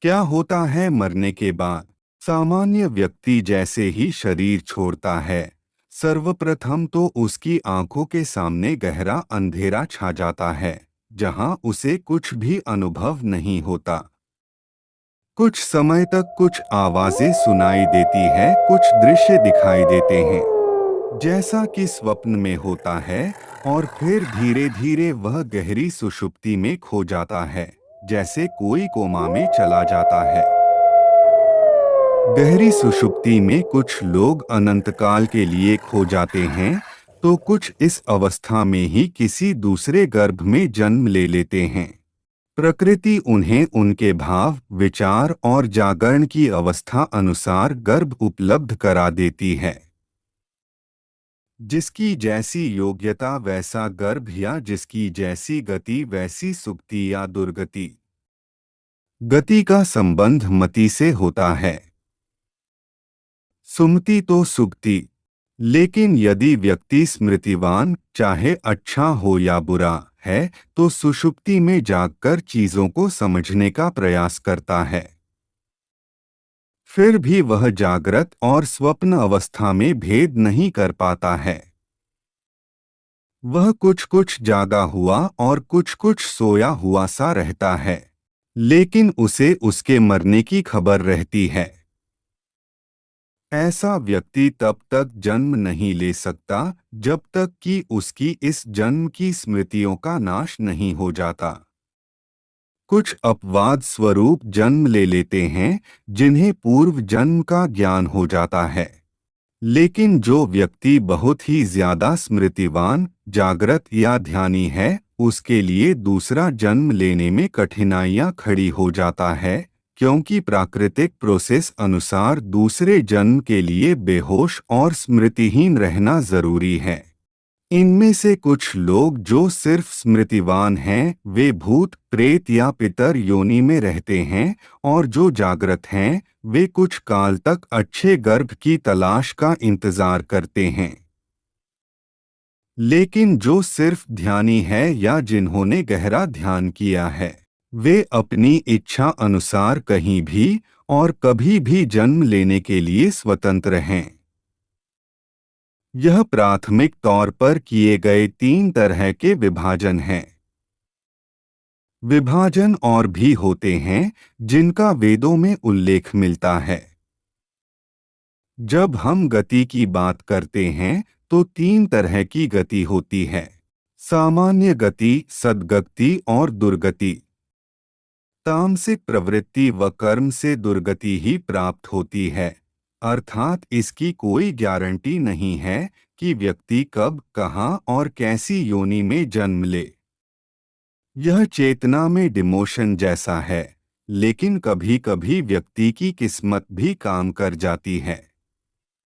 क्या होता है मरने के बाद? सामान्य व्यक्ति जैसे ही शरीर छोड़ता है, सर्वप्रथम तो उसकी आंखों के सामने गहरा अंधेरा छा जाता है, जहां उसे कुछ भी अनुभव नहीं होता। कुछ समय तक कुछ आवाजें सुनाई देती है, कुछ दृश्य दिखाई देते हैं, जैसा कि स्वप्न में होता है, और फिर धीरे धीरे वह गहरी सुषुप्ति में खो जाता है, जैसे कोई कोमा में चला जाता है। गहरी सुषुप्ति में कुछ लोग अनंतकाल के लिए खो जाते हैं, तो कुछ इस अवस्था में ही किसी दूसरे गर्भ में जन्म ले लेते हैं। प्रकृति उन्हें उनके भाव, विचार और जागरण की अवस्था अनुसार गर्भ उपलब्ध करा देती है। जिसकी जैसी योग्यता वैसा गर्भ, या जिसकी जैसी गति वैसी सुक्ति या दुर्गति। गति का संबंध मति से होता है, सुमति तो सुक्ति। लेकिन यदि व्यक्ति स्मृतिवान, चाहे अच्छा हो या बुरा है, तो सुषुप्ति में जागकर चीजों को समझने का प्रयास करता है। फिर भी वह जागृत और स्वप्न अवस्था में भेद नहीं कर पाता है। वह कुछ कुछ जागा हुआ और कुछ कुछ सोया हुआ सा रहता है, लेकिन उसे उसके मरने की खबर रहती है। ऐसा व्यक्ति तब तक जन्म नहीं ले सकता जब तक कि उसकी इस जन्म की स्मृतियों का नाश नहीं हो जाता। कुछ अपवाद स्वरूप जन्म ले लेते हैं, जिन्हें पूर्व जन्म का ज्ञान हो जाता है। लेकिन जो व्यक्ति बहुत ही ज्यादा स्मृतिवान, जागृत या ध्यानी है, उसके लिए दूसरा जन्म लेने में कठिनाइयां खड़ी हो जाता है, क्योंकि प्राकृतिक प्रोसेस अनुसार दूसरे जन्म के लिए बेहोश और स्मृतिहीन रहना जरूरी है। इनमें से कुछ लोग जो सिर्फ स्मृतिवान हैं, वे भूत, प्रेत या पितर योनि में रहते हैं, और जो जागृत हैं, वे कुछ काल तक अच्छे गर्भ की तलाश का इंतजार करते हैं। लेकिन जो सिर्फ ध्यानी है या जिन्होंने गहरा ध्यान किया है, वे अपनी इच्छा अनुसार कहीं भी और कभी भी जन्म लेने के लिए स्वतंत्र हैं। यह प्राथमिक तौर पर किए गए 3 तरह के विभाजन हैं। विभाजन और भी होते हैं, जिनका वेदों में उल्लेख मिलता है। जब हम गति की बात करते हैं, तो 3 तरह की गति होती है: सामान्य गति, सद्गति और दुर्गति। तामसिक प्रवृत्ति व कर्म से दुर्गति ही प्राप्त होती है, अर्थात इसकी कोई गारंटी नहीं है कि व्यक्ति कब, कहाँ और कैसी योनि में जन्म ले। यह चेतना में डिमोशन जैसा है, लेकिन कभी कभी व्यक्ति की किस्मत भी काम कर जाती है।